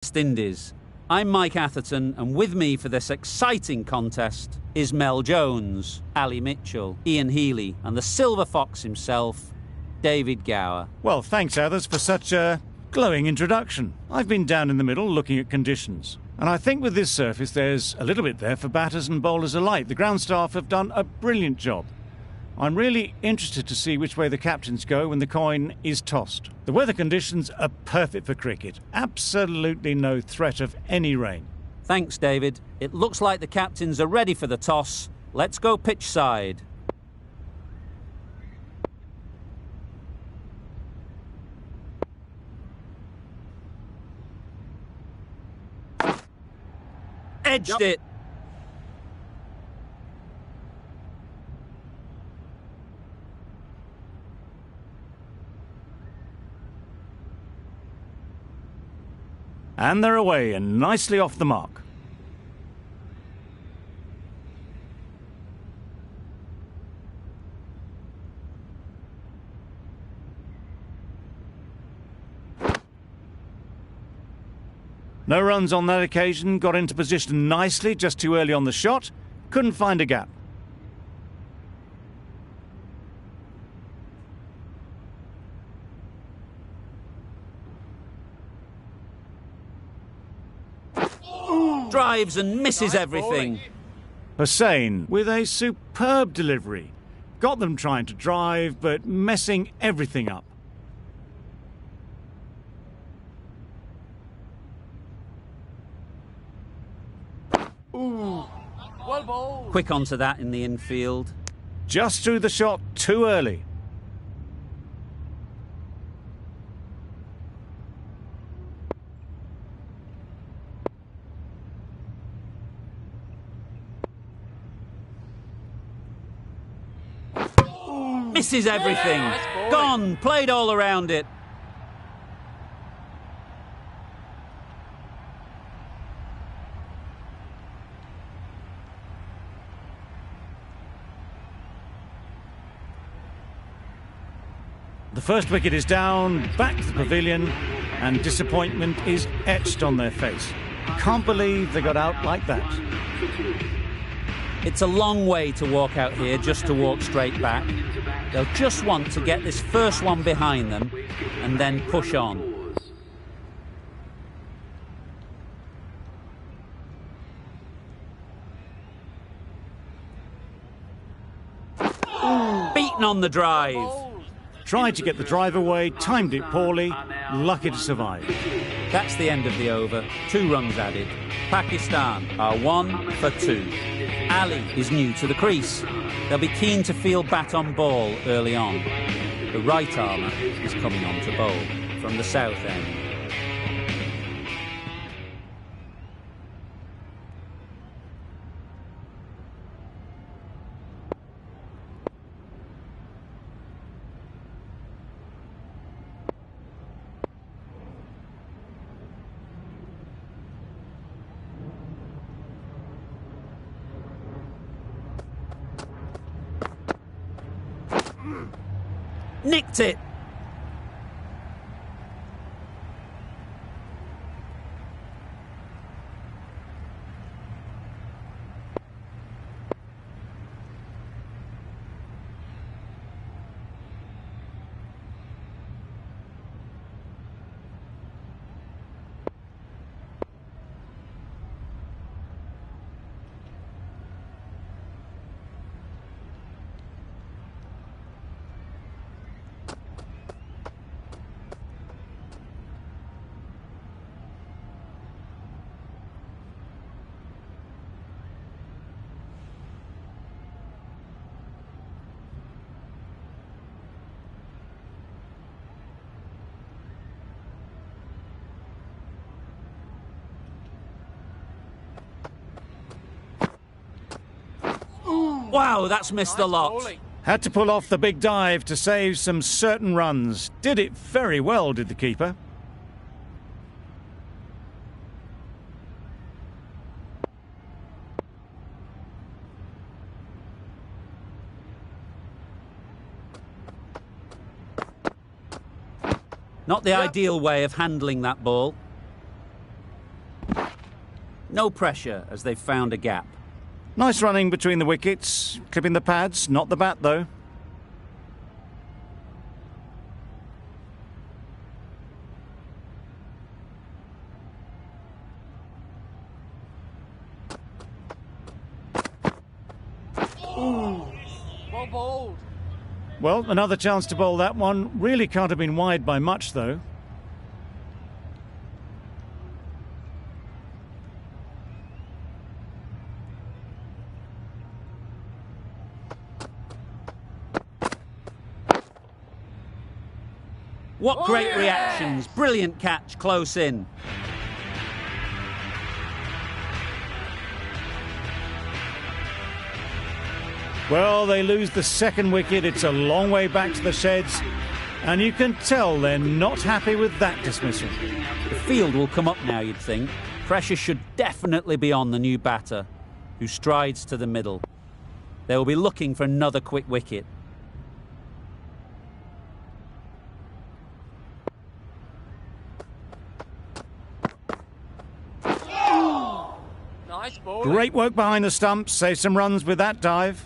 West Indies. I'm Mike Atherton, and with me for this exciting contest is Mel Jones, Ali Mitchell, Ian Healy, and the Silver Fox himself, David Gower. Well, thanks, Athers, for such a glowing introduction. I've been down in the middle looking at conditions, and I think with this surface there's a little bit there for batters and bowlers alike. The ground staff have done a brilliant job. I'm really interested to see which way the captains go when the coin is tossed. The weather conditions are perfect for cricket. Absolutely no threat of any rain. Thanks, David. It looks like the captains are ready for the toss. Let's go pitch side. Edged it. And they're away and nicely off the mark. No runs on that occasion, got into position nicely, just too early on the shot, couldn't find a gap. Drives and misses everything. Hussain with a superb delivery. Got them trying to drive, but messing everything up. Ooh, well bowled. Quick onto that in the infield. Just threw the shot too early. Misses everything. Gone. Played all around it. The first wicket is down, back to the pavilion, and disappointment is etched on their face. Can't believe they got out like that. It's a long way to walk out here just to walk straight back. They'll just want to get this first one behind them and then push on. Beaten on the drive. Tried to get the drive away, timed it poorly, lucky to survive. That's the end of the over. 2 runs added. Pakistan are 1 for 2. Ali is new to the crease. They'll be keen to field bat on ball early on. The right armour is coming on to bowl from the south end. Nicked it. Wow, that's missed the lot. Had to pull off the big dive to save some certain runs. Did it very well, did the keeper. Not the ideal way of handling that ball. No pressure as they've found a gap. Nice running between the wickets, clipping the pads, not the bat though. Well bowled. Well, another chance to bowl that one. Really can't have been wide by much though. What great reactions. Brilliant catch close in. Well, they lose the second wicket. It's a long way back to the sheds. And you can tell they're not happy with that dismissal. The field will come up now, you'd think. Pressure should definitely be on the new batter, who strides to the middle. They will be looking for another quick wicket. Nice bowling. Great work behind the stumps. Save some runs with that dive.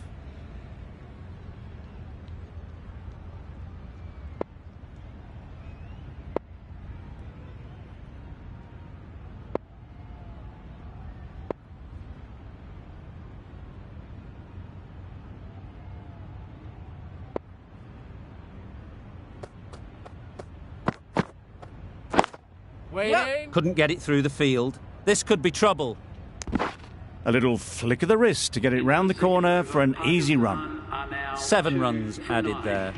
Waiting. Couldn't get it through the field. This could be trouble. A little flick of the wrist to get it round the corner for an easy run. 7 runs added there.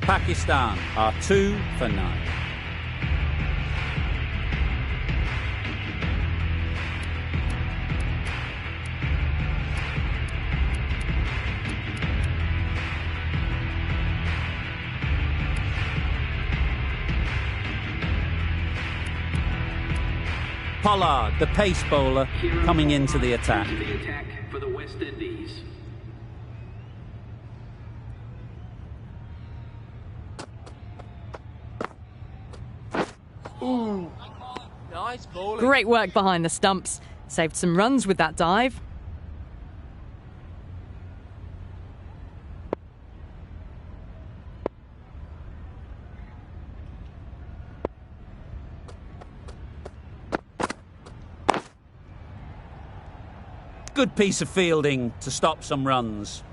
Pakistan are 2 for 9. Pollard, the pace bowler, coming into the attack. For the West Indies. Nice bowling. Great work behind the stumps. Saved some runs with that dive. Good piece of fielding to stop some runs.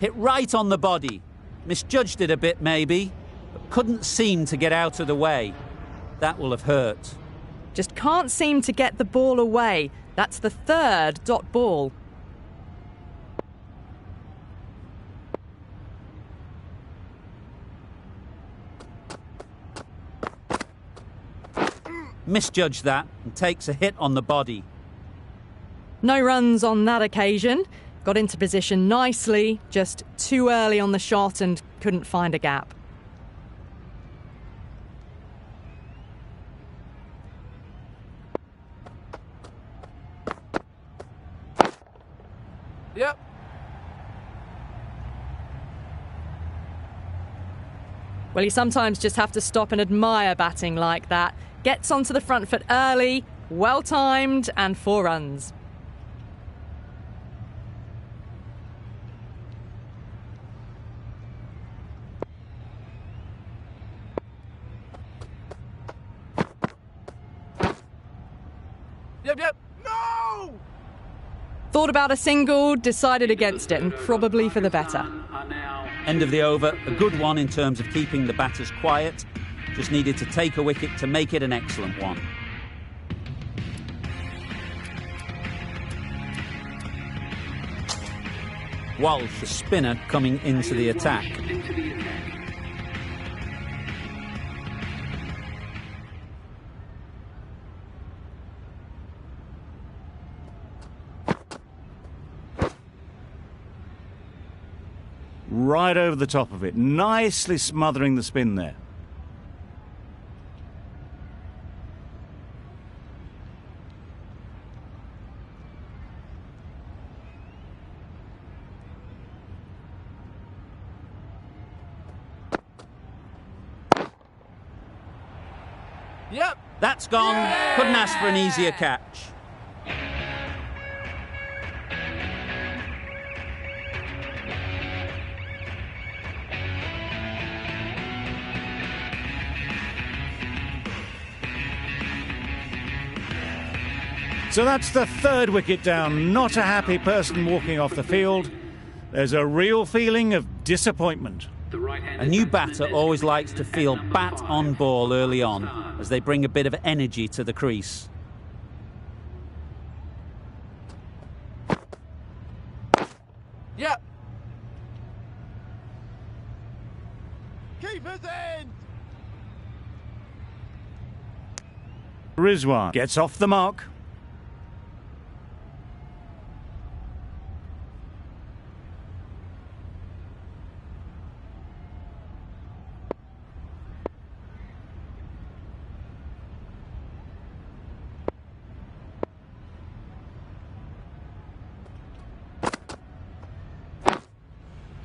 Hit right on the body. Misjudged it a bit maybe, but couldn't seem to get out of the way. That will have hurt. Just can't seem to get the ball away. That's the 3rd dot ball. Misjudged that and takes a hit on the body. No runs on that occasion. Got into position nicely, just too early on the shot and couldn't find a gap. Yep. Well, you sometimes just have to stop and admire batting like that. Gets onto the front foot early, well timed, and 4 runs. Yep. No! Thought about a single, decided against it, and probably for the better. End of the over, a good one in terms of keeping the batters quiet. Just needed to take a wicket to make it an excellent one. Walsh, the spinner, coming into the attack. Right over the top of it, nicely smothering the spin there. That's gone. Couldn't ask for an easier catch. So that's the third wicket down. Not a happy person walking off the field. There's a real feeling of disappointment. A new batter always likes to feel bat on ball early on as they bring a bit of energy to the crease. Yep. Keeper's end. Rizwan gets off the mark.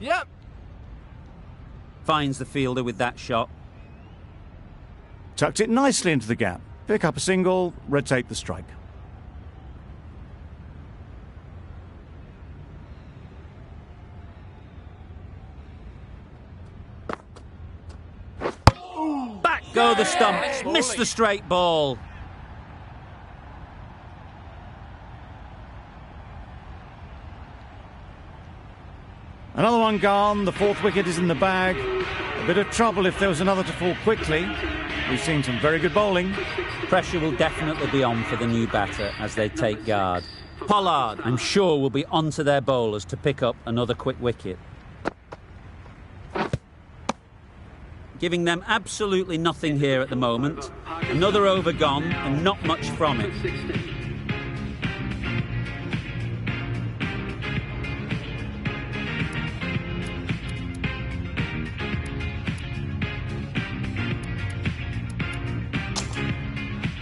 Yep. Finds the fielder with that shot. Tucked it nicely into the gap. Pick up a single, rotate the strike. Back go the stumps. Missed the straight ball. Another one gone. The fourth wicket is in the bag. A bit of trouble if there was another to fall quickly. We've seen some very good bowling. Pressure will definitely be on for the new batter as they take guard. Pollard, I'm sure, will be onto their bowlers to pick up another quick wicket. Giving them absolutely nothing here at the moment. Another over gone and not much from it.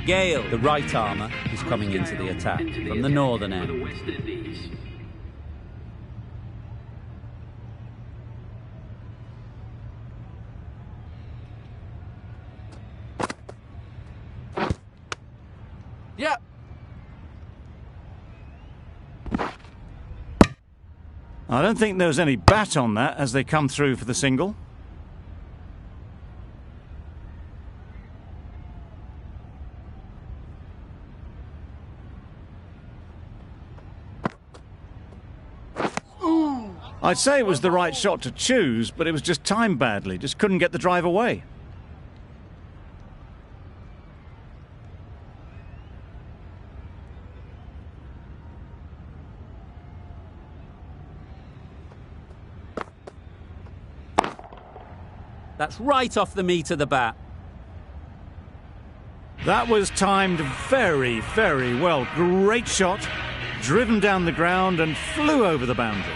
Gale, the right armour, is coming into the attack from the northern end. Yep. I don't think there was any bat on that as they come through for the single. I'd say it was the right shot to choose, but it was just timed badly. Just couldn't get the drive away. That's right off the meat of the bat. That was timed very, very well. Great shot, driven down the ground and flew over the boundary.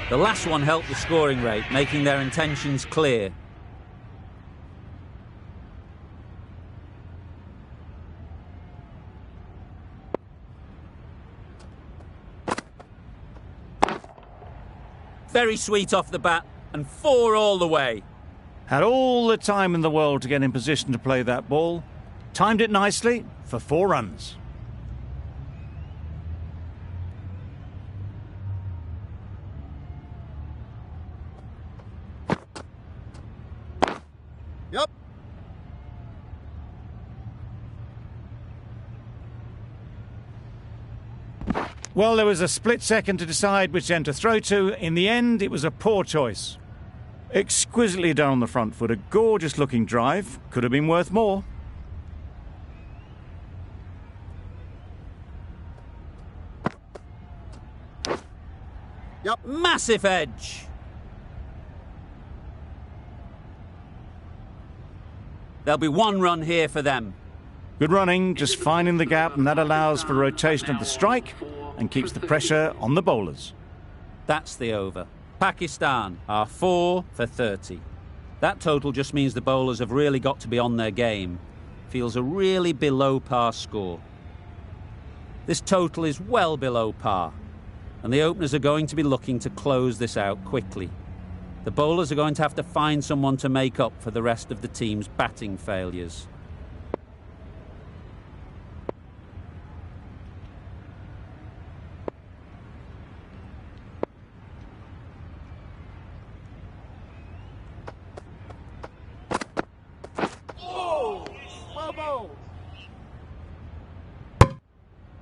The last one helped the scoring rate, making their intentions clear. Very sweet off the bat, and 4 all the way. Had all the time in the world to get in position to play that ball. Timed it nicely for 4 runs. Yep. Well, there was a split second to decide which end to throw to. In the end, it was a poor choice. Exquisitely done on the front foot. A gorgeous looking drive. Could have been worth more. Yep. Massive edge. There'll be 1 run here for them. Good running, just finding the gap, and that allows for rotation of the strike and keeps the pressure on the bowlers. That's the over. Pakistan are 4 for 30. That total just means the bowlers have really got to be on their game. Feels a really below par score. This total is well below par. and the openers are going to be looking to close this out quickly. The bowlers are going to have to find someone to make up for the rest of the team's batting failures.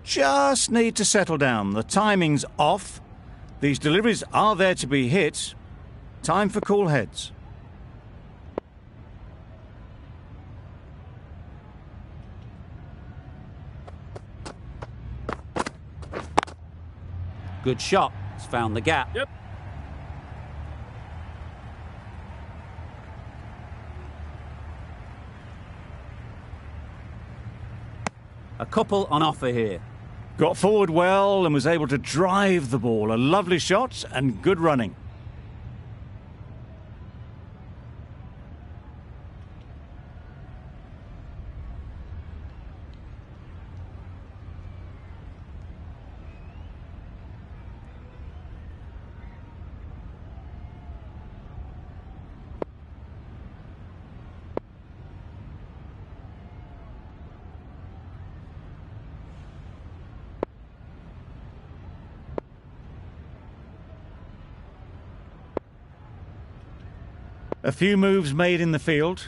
Just need to settle down. The timing's off. These deliveries are there to be hit. Time for cool heads. Good shot. It's found the gap. Yep. A couple on offer here. Got forward well and was able to drive the ball. A lovely shot and good running. A few moves made in the field.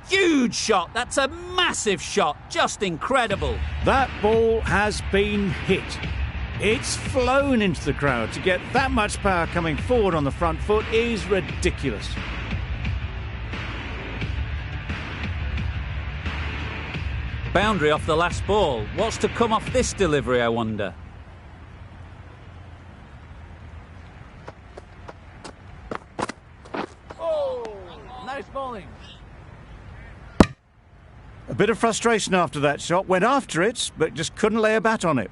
Huge shot. That's a massive shot. Just incredible. That ball has been hit. It's flown into the crowd. To get that much power coming forward on the front foot is ridiculous. Boundary off the last ball. What's to come off this delivery, I wonder? Oh, nice bowling. A bit of frustration after that shot. Went after it, but just couldn't lay a bat on it.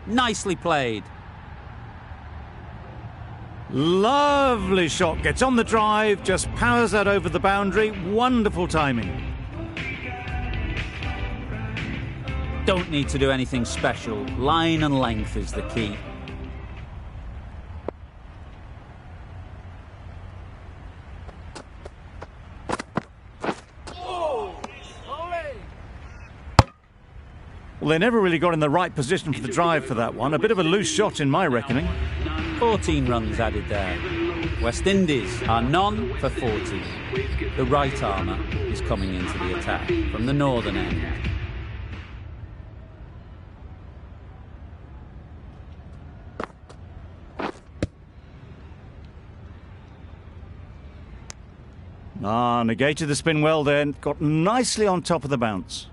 Nicely played. Lovely shot. Gets on the drive, just powers that over the boundary. Wonderful timing. Don't need to do anything special. Line and length is the key. Well, they never really got in the right position for the drive for that one. A bit of a loose shot in my reckoning. 14 runs added there. West Indies are none for 14. The right armour is coming into the attack from the northern end. Negated the spin well there. Got nicely on top of the bounce.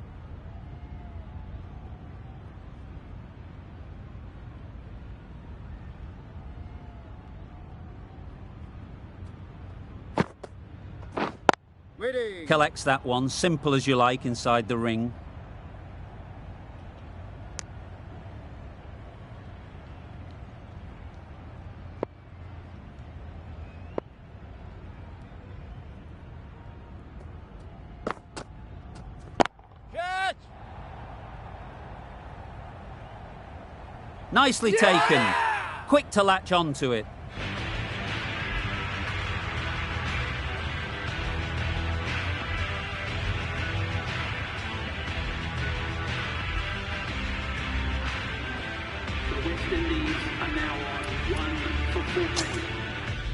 Collects that one, simple as you like, inside the ring. Catch! Nicely taken. Quick to latch onto it.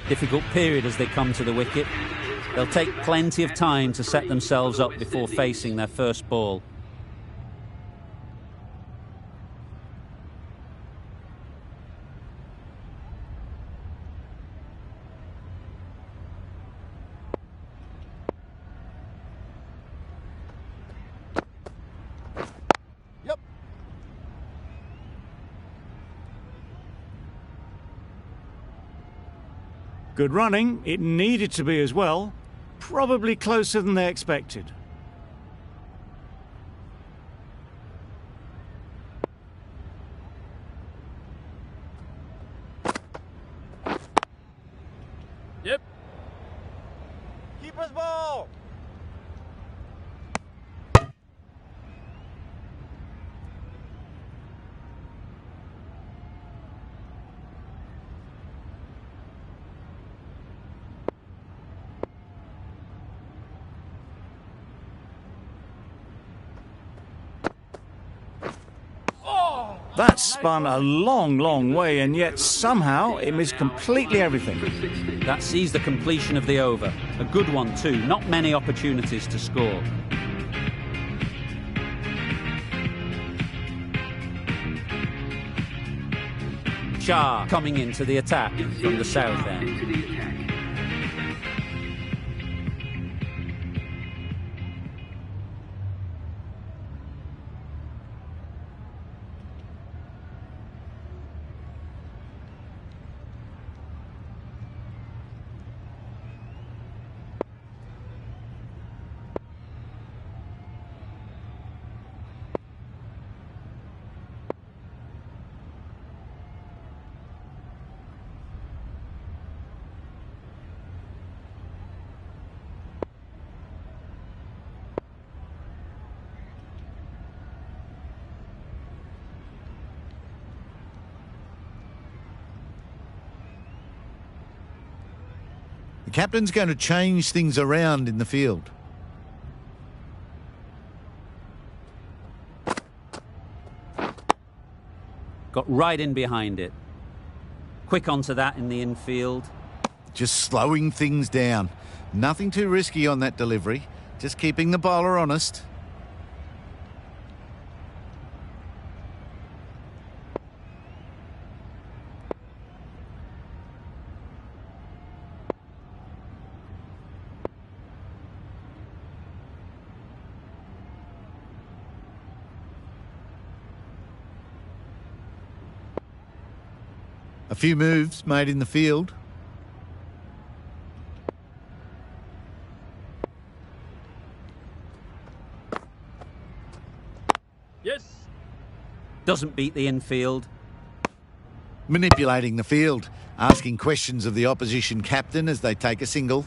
Difficult period as they come to the wicket. They'll take plenty of time to set themselves up before facing their first ball. Yep. Good running. It needed to be as well. probably closer than they expected. Yep. Keeper's ball. That spun a long, long way, and yet somehow it missed completely everything. That sees the completion of the over. A good one too, not many opportunities to score. Shah coming into the attack from the south end. The captain's going to change things around in the field. Got right in behind it. Quick onto that in the infield. Just slowing things down. Nothing too risky on that delivery. Just keeping the bowler honest. A few moves made in the field. Yes. Doesn't beat the infield. Manipulating the field, asking questions of the opposition captain as they take a single.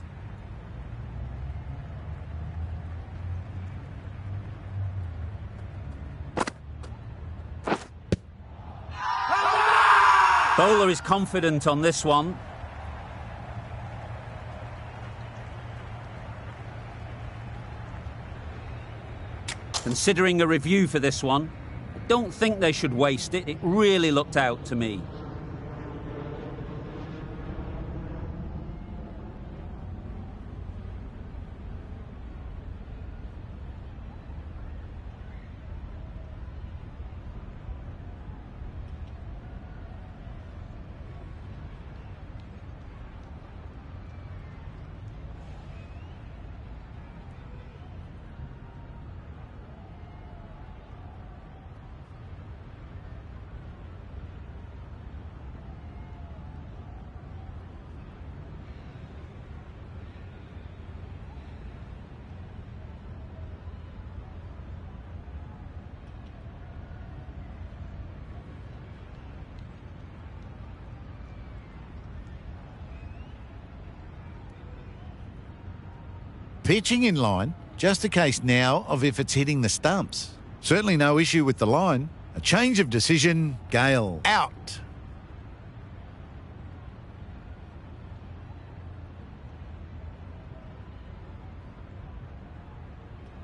Bowler is confident on this one. Considering a review for this one, I don't think they should waste it. It really looked out to me. Pitching in line, just a case now of if it's hitting the stumps. Certainly no issue with the line. A change of decision, Gale out.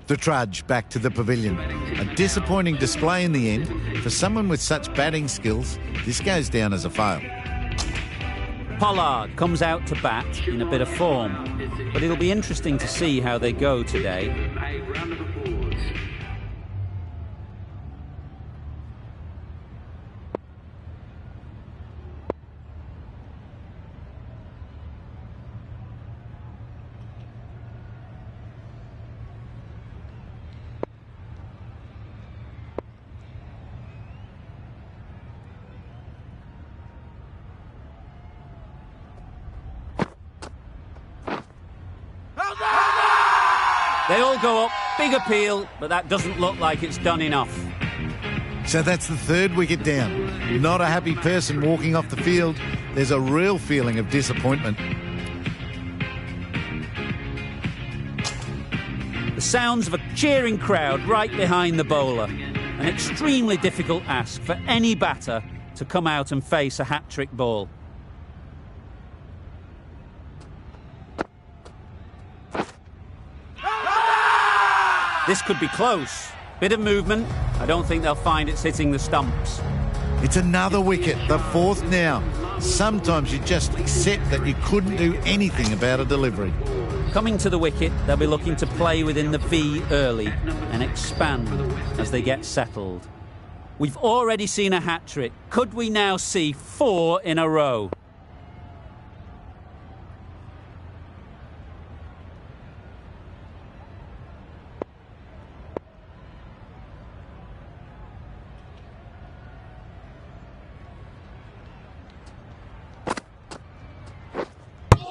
The trudge back to the pavilion. A disappointing display in the end. For someone with such batting skills, this goes down as a fail. Pollard comes out to bat in a bit of form, but it'll be interesting to see how they go today. A round of applause. Hold on! They all go up, big appeal, but that doesn't look like it's done enough. So that's the third wicket down. Not a happy person walking off the field. There's a real feeling of disappointment. The sounds of a cheering crowd right behind the bowler. An extremely difficult ask for any batter to come out and face a hat-trick ball. This could be close. Bit of movement. I don't think they'll find it's hitting the stumps. It's another wicket, the fourth now. Sometimes you just accept that you couldn't do anything about a delivery. Coming to the wicket, they'll be looking to play within the V early and expand as they get settled. We've already seen a hat-trick. Could we now see 4 in a row?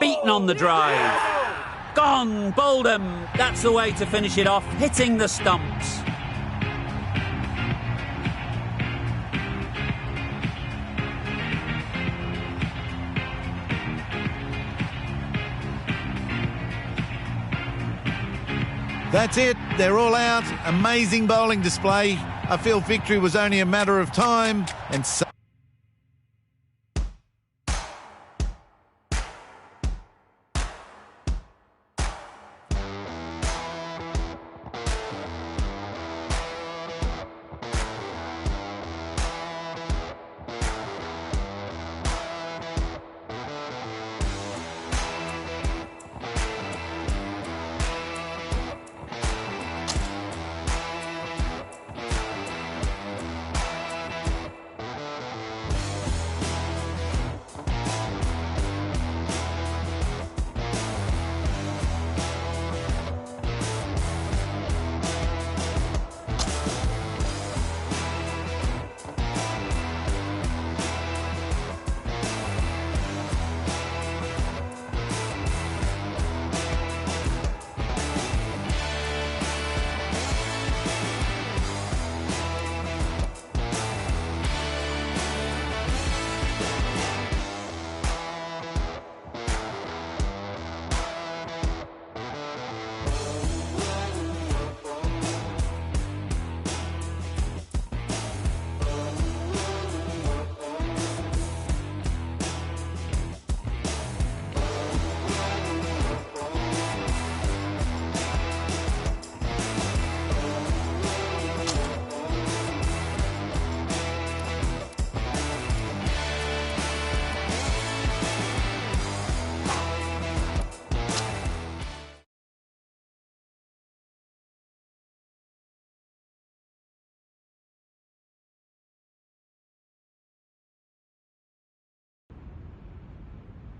Beaten on the drive. Gone, bowled him. That's the way to finish it off, hitting the stumps. That's it. They're all out. Amazing bowling display. I feel victory was only a matter of time. And so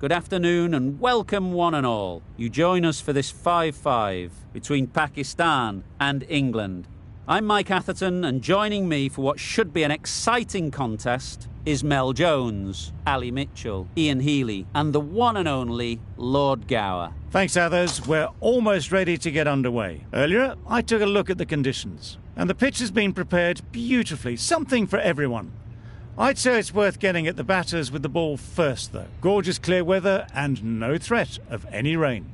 Good afternoon and welcome one and all. You join us for this 5-5 between Pakistan and England. I'm Mike Atherton, and joining me for what should be an exciting contest is Mel Jones, Ali Mitchell, Ian Healy and the one and only Lord Gower. Thanks, Athers. We're almost ready to get underway. Earlier, I took a look at the conditions, and the pitch has been prepared beautifully, something for everyone. I'd say it's worth getting at the batters with the ball first, though. Gorgeous clear weather and no threat of any rain.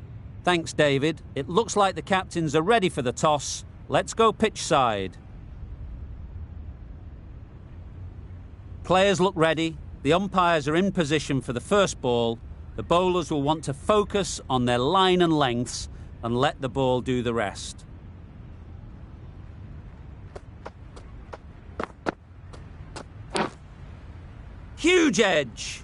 Thanks, David. It looks like the captains are ready for the toss. Let's go pitch side. Players look ready. The umpires are in position for the first ball. The bowlers will want to focus on their line and lengths and let the ball do the rest. Huge edge.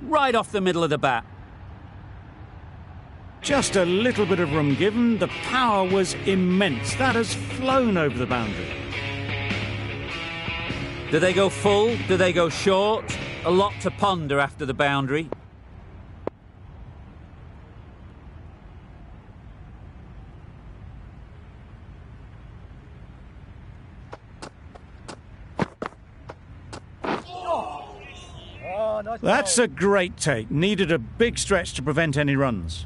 Right off the middle of the bat. Just a little bit of room given. The power was immense. That has flown over the boundary. Do they go full? Do they go short? A lot to ponder after the boundary. That's a great take. Needed a big stretch to prevent any runs.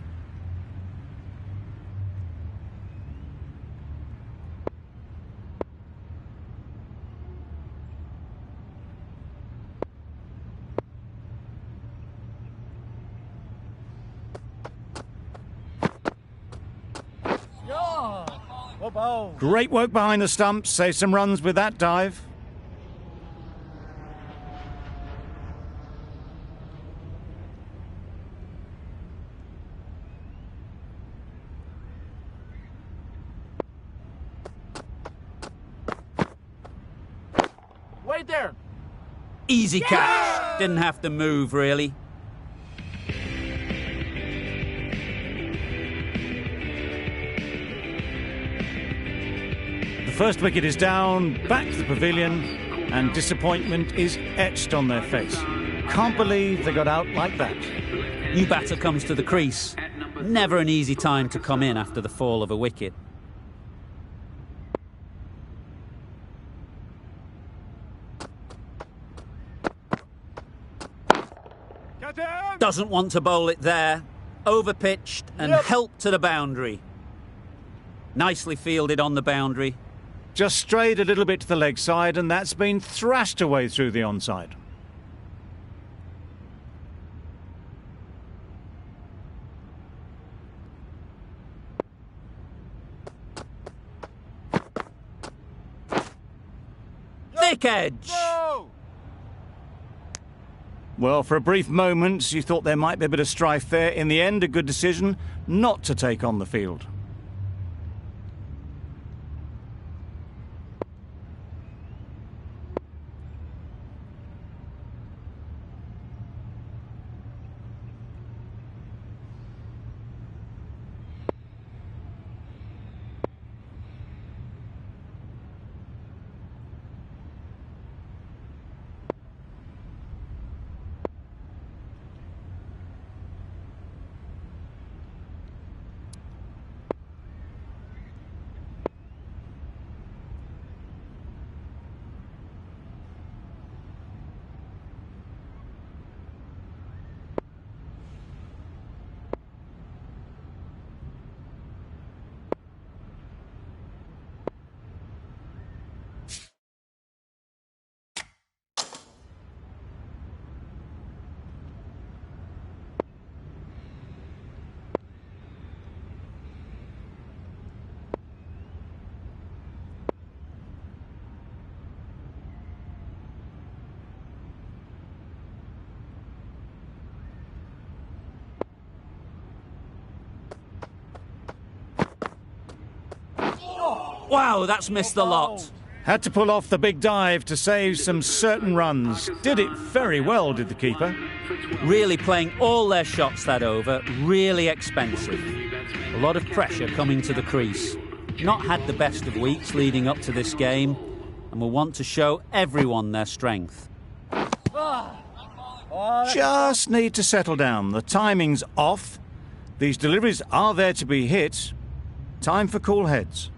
Great work behind the stumps. Save some runs with that dive. Wait there. Easy catch. Didn't have to move, really. The first wicket is down, back to the pavilion, and disappointment is etched on their face. Can't believe they got out like that. New batter comes to the crease. Never an easy time to come in after the fall of a wicket. Doesn't want to bowl it there. Overpitched and helped to the boundary. Nicely fielded on the boundary. Just strayed a little bit to the leg side, and that's been thrashed away through the onside. Thick edge. Well, for a brief moment, you thought there might be a bit of strife there. In the end, a good decision not to take on the field. Wow, that's missed the lot. Had to pull off the big dive to save some certain runs. Did it very well, did the keeper. Really playing all their shots that over. Really expensive. A lot of pressure coming to the crease. Not had the best of weeks leading up to this game, and will want to show everyone their strength. Just need to settle down. The timing's off. These deliveries are there to be hit. Time for cool heads.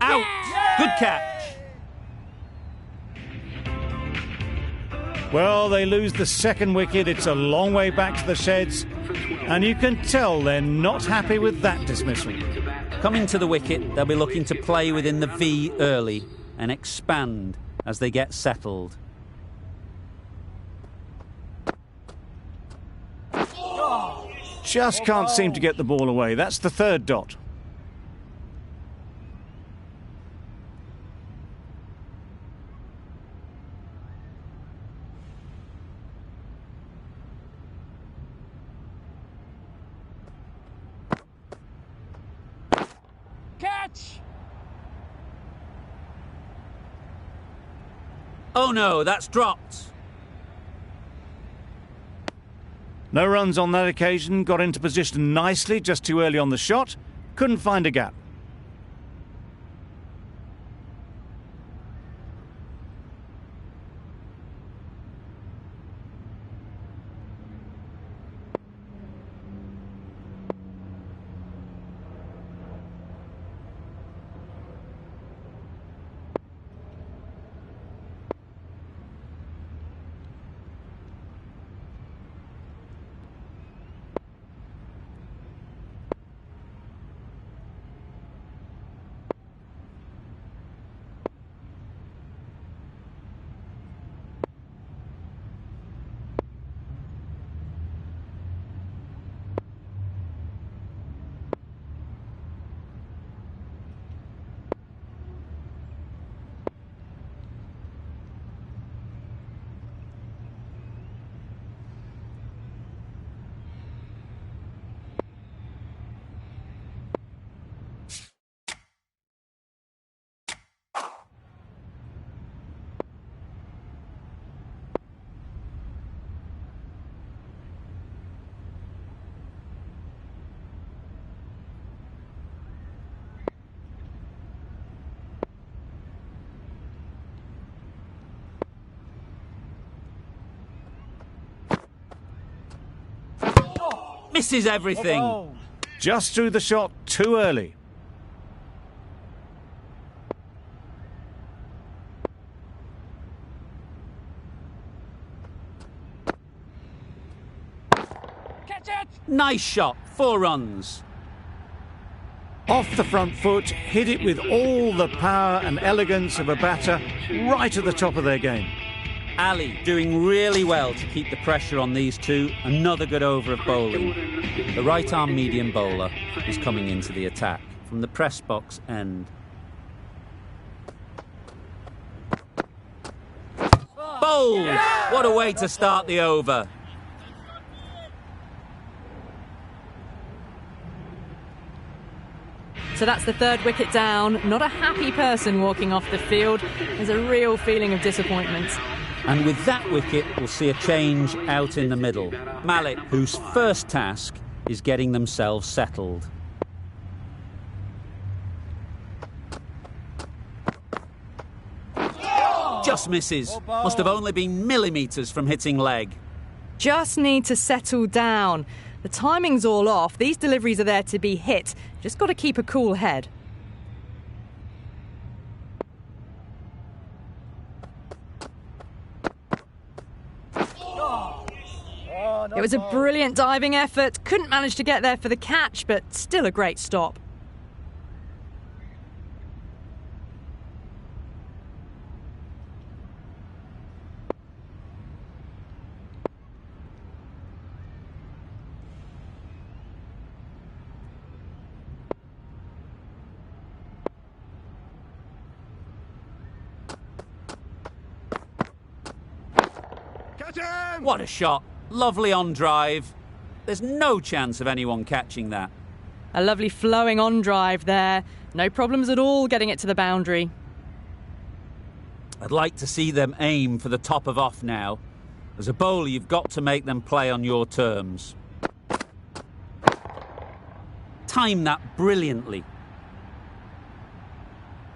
Out! Good catch. Well, they lose the second wicket. It's a long way back to the sheds, and you can tell they're not happy with that dismissal. Coming to the wicket, they'll be looking to play within the V early and expand as they get settled. Just can't seem to get the ball away. That's the third dot. Catch! Oh no, that's dropped. No runs on that occasion. Got into position nicely, just too early on the shot. couldn't find a gap. Misses everything. Just threw the shot too early. Catch it! Nice shot. 4 runs. Off the front foot, hit it with all the power and elegance of a batter right at the top of their game. Ali doing really well to keep the pressure on these two. Another good over of bowling. The right-arm medium bowler is coming into the attack from the press box end. Bowled! What a way to start the over. So that's the 3rd wicket down. Not a happy person walking off the field. There's a real feeling of disappointment. And with that wicket, we'll see a change out in the middle. Malik, whose first task is getting themselves settled. Just misses. Must have only been millimetres from hitting leg. Just need to settle down. The timing's all off. These deliveries are there to be hit. Just got to keep a cool head. It was a brilliant diving effort. Couldn't manage to get there for the catch, but still a great stop. What a shot. Lovely on drive. There's no chance of anyone catching that. A lovely flowing on drive there. No problems at all getting it to the boundary. I'd like to see them aim for the top of off now. As a bowler, you've got to make them play on your terms. Time that brilliantly.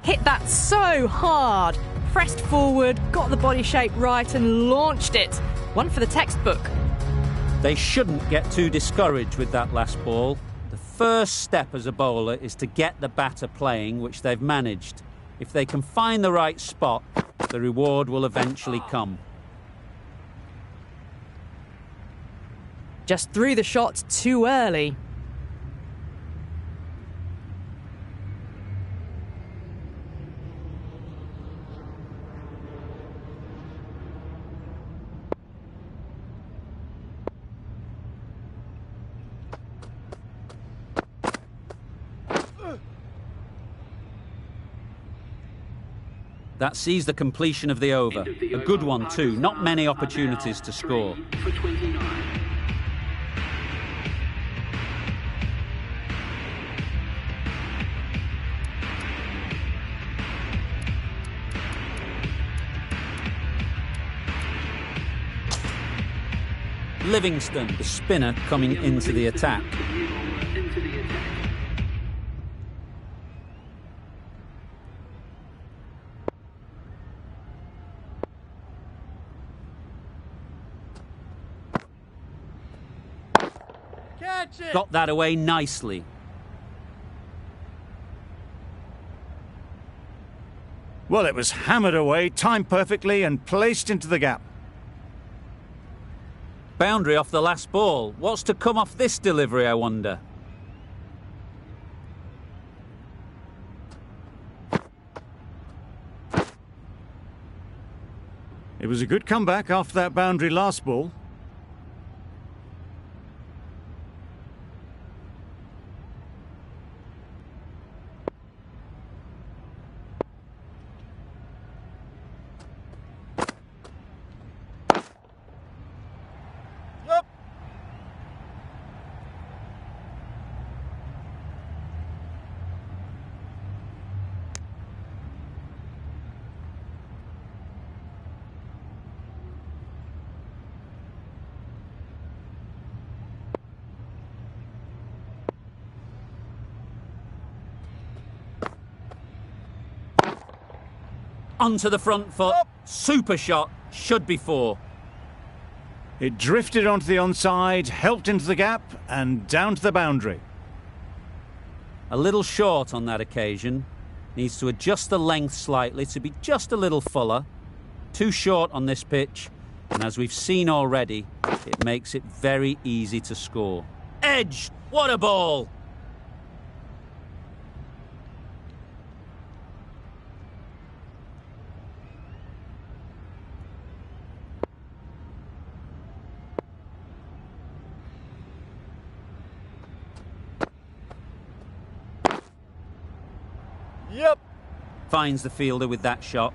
Hit that so hard. Pressed forward, got the body shape right and launched it. One for the textbook. They shouldn't get too discouraged with that last ball. The first step as a bowler is to get the batter playing, which they've managed. If they can find the right spot, the reward will eventually come. Just threw the shot too early. That sees the completion of the over. A good one too. Not many opportunities to score. For 29. Livingston, the spinner, coming into the attack. Watch it. Got that away nicely. Well, it was hammered away, timed perfectly and placed into the gap. Boundary off the last ball. What's to come off this delivery, I wonder? It was a good comeback after that boundary last ball. Yup. Onto the front foot. Super shot. Should be 4. It drifted onto the onside, helped into the gap and down to the boundary. A little short on that occasion. Needs to adjust the length slightly to be just a little fuller. Too short on this pitch. And as we've seen already, it makes it very easy to score. Edge! What a ball! Yep. Finds the fielder with that shot.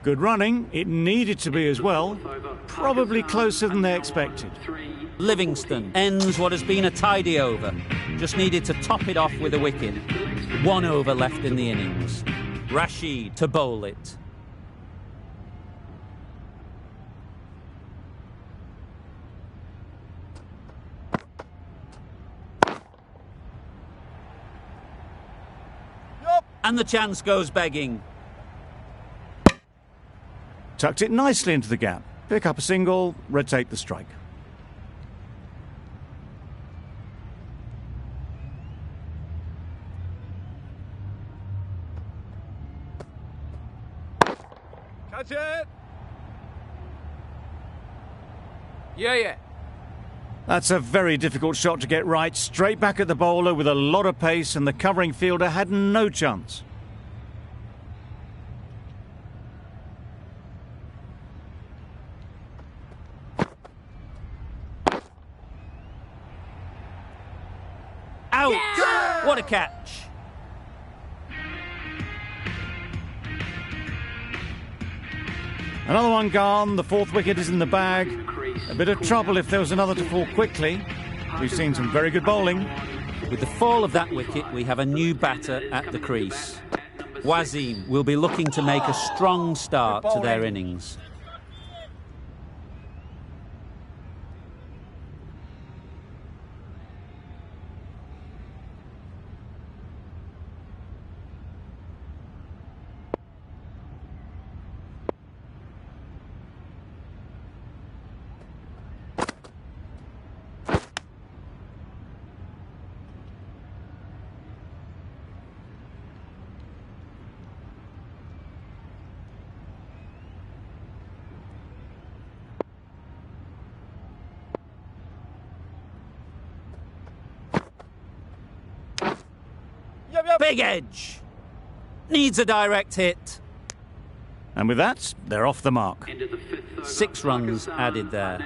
Good running. It needed to be as well. Probably closer than they expected. Livingston ends what has been a tidy over. Just needed to top it off with a wicket. 1 over left in the innings. Rashid to bowl it. And the chance goes begging. Tucked it nicely into the gap. Pick up a single, rotate the strike. Catch it. Yeah. That's a very difficult shot to get right. Straight back at the bowler with a lot of pace, and the covering fielder had no chance. Out! Yeah! What a catch! Another one gone. The 4th wicket is in the bag. A bit of trouble if there was another to fall quickly. We've seen some very good bowling. With the fall of that wicket, we have a new batter at the crease. Wasim will be looking to make a strong start to their innings. Big edge. Needs a direct hit. And with that, they're off the mark. 6 runs added there.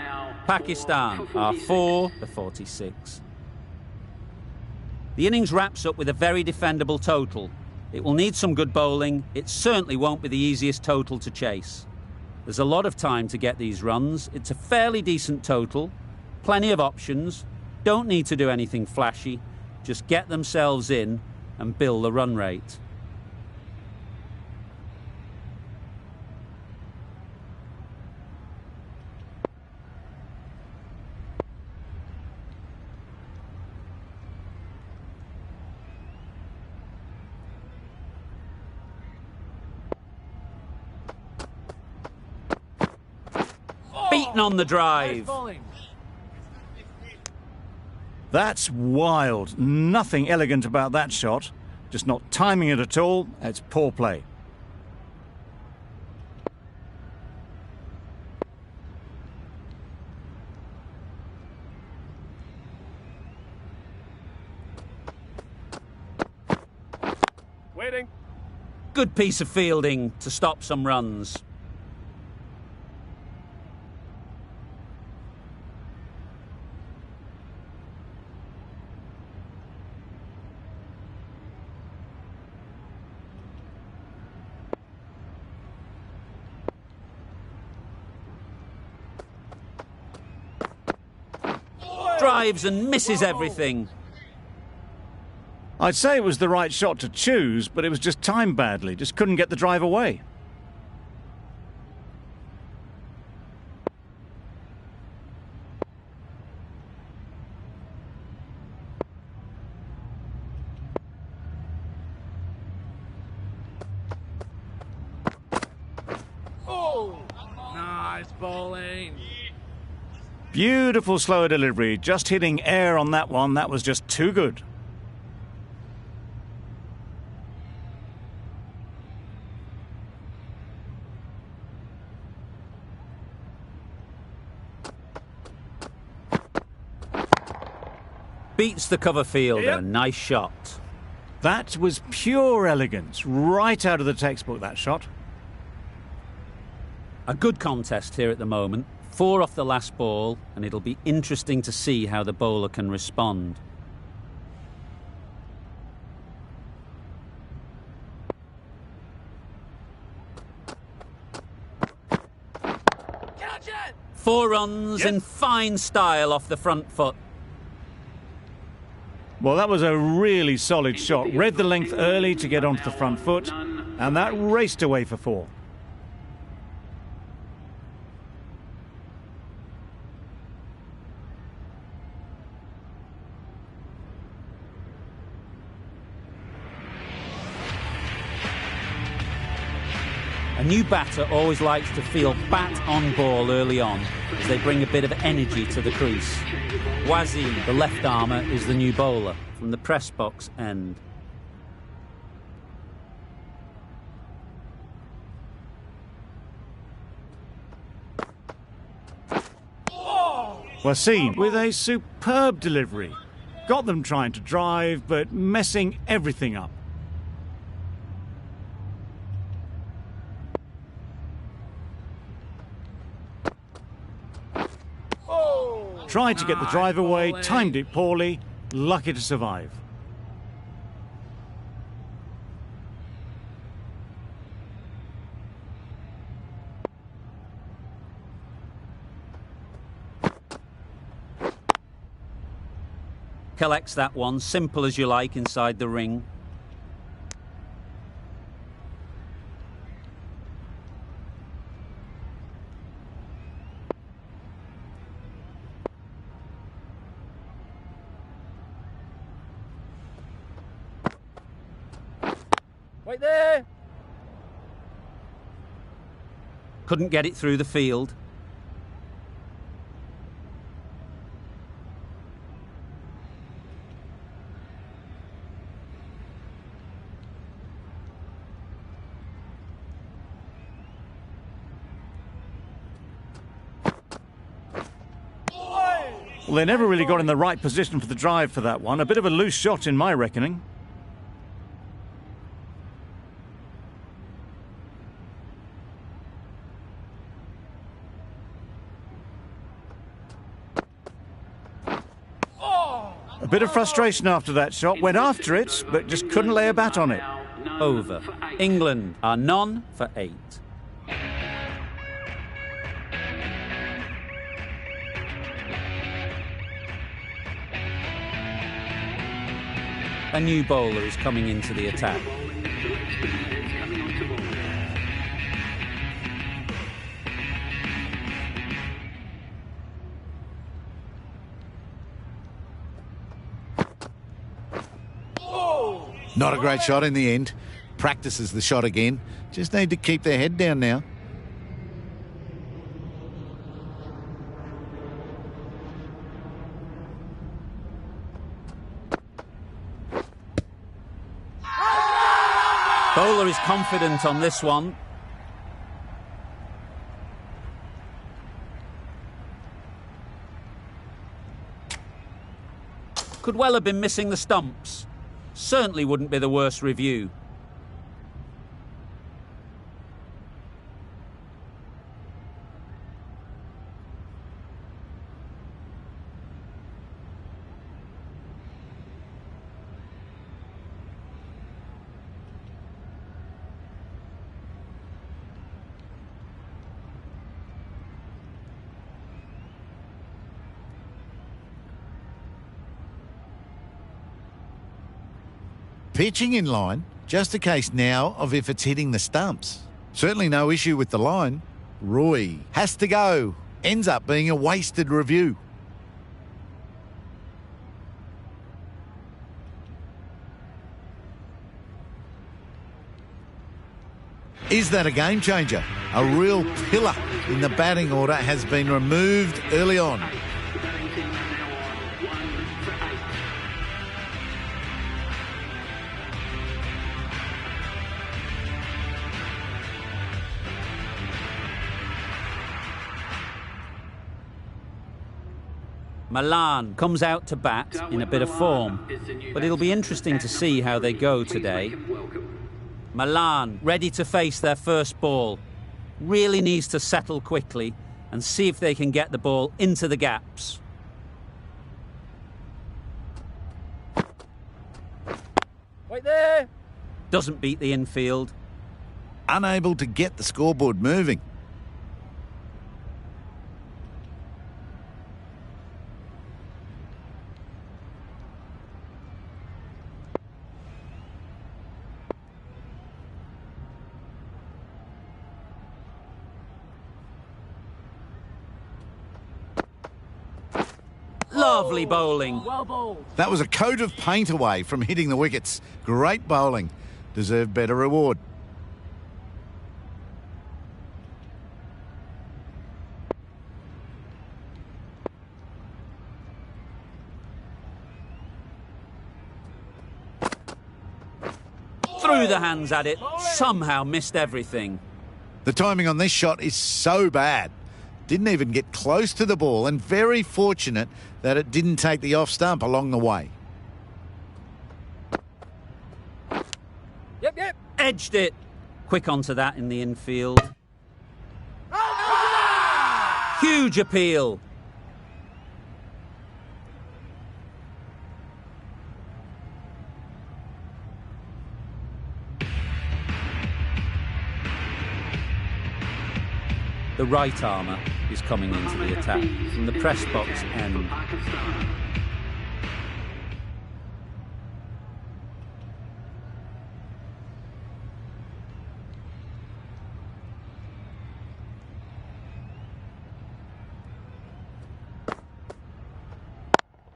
Pakistan are 4 for 46. The innings wraps up with a very defendable total. It will need some good bowling. It certainly won't be the easiest total to chase. There's a lot of time to get these runs. It's a fairly decent total. Plenty of options. Don't need to do anything flashy. Just get themselves in and build the run rate. Beaten on the drive. Nice bowling. That's wild. Nothing elegant about that shot. Just not timing it at all. It's poor play. Waiting. Good piece of fielding to stop some runs. Drives and misses everything. I'd say it was the right shot to choose, but it was just timed badly. Just couldn't get the drive away. Oh! Nice bowling. Beautiful slower delivery. Just hitting air on that one. That was just too good. Beats the cover fielder. Yep. Nice shot. That was pure elegance. Right out of the textbook, that shot. A good contest here at the moment. 4 off the last ball, and it'll be interesting to see how the bowler can respond. Catch it! 4 runs in fine style off the front foot. Well, that was a really solid shot. Read the length early to get onto the front foot, and that raced away for 4. A new batter always likes to feel bat on ball early on, as they bring a bit of energy to the crease. Wazim, the left armour, is the new bowler from the press box end. Wasim with a superb delivery. Got them trying to drive, but messing everything up. Tried to get the drive away, timed it poorly, lucky to survive. Collects that one, simple as you like, inside the ring. Wait there! Couldn't get it through the field. Well, they never really got in the right position for the drive for that one. A bit of a loose shot in my reckoning. A bit of frustration after that shot. Went after it, but just couldn't lay a bat on it. Over. England are none for 8. A new bowler is coming into the attack. Not a great shot in the end. Practices the shot again. Just need to keep their head down now. Bowler is confident on this one. Could well have been missing the stumps. Certainly wouldn't be the worst review. Pitching in line, just a case now of if it's hitting the stumps. Certainly no issue with the line. Roy has to go. Ends up being a wasted review. Is that a game changer? A real pillar in the batting order has been removed early on. Milan comes out to bat in a bit of form, but it'll be interesting to see how they go today. Milan ready to face their first ball. Really needs to settle quickly and see if they can get the ball into the gaps. Wait there! Doesn't beat the infield. Unable to get the scoreboard moving. Lovely bowling. Well bowled. That was a coat of paint away from hitting the wickets. Great bowling. Deserved better reward. Threw the hands at it, somehow missed everything. The timing on this shot is so bad. Didn't even get close to the ball, and very fortunate that it didn't take the off stump along the way. Yep. Edged it. Quick onto that in the infield. Huge appeal. The right armour is coming into the attack from the press box end.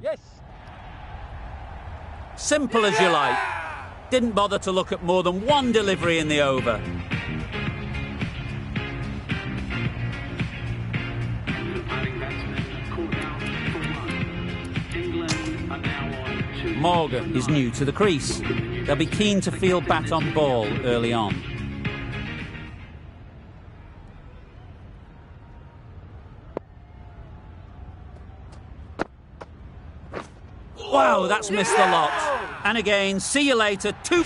Yes! Simple as you like. Didn't bother to look at more than one delivery in the over. Morgan is new to the crease. They'll be keen to field bat on ball early on. Wow, that's missed a lot. And again, see you later. 2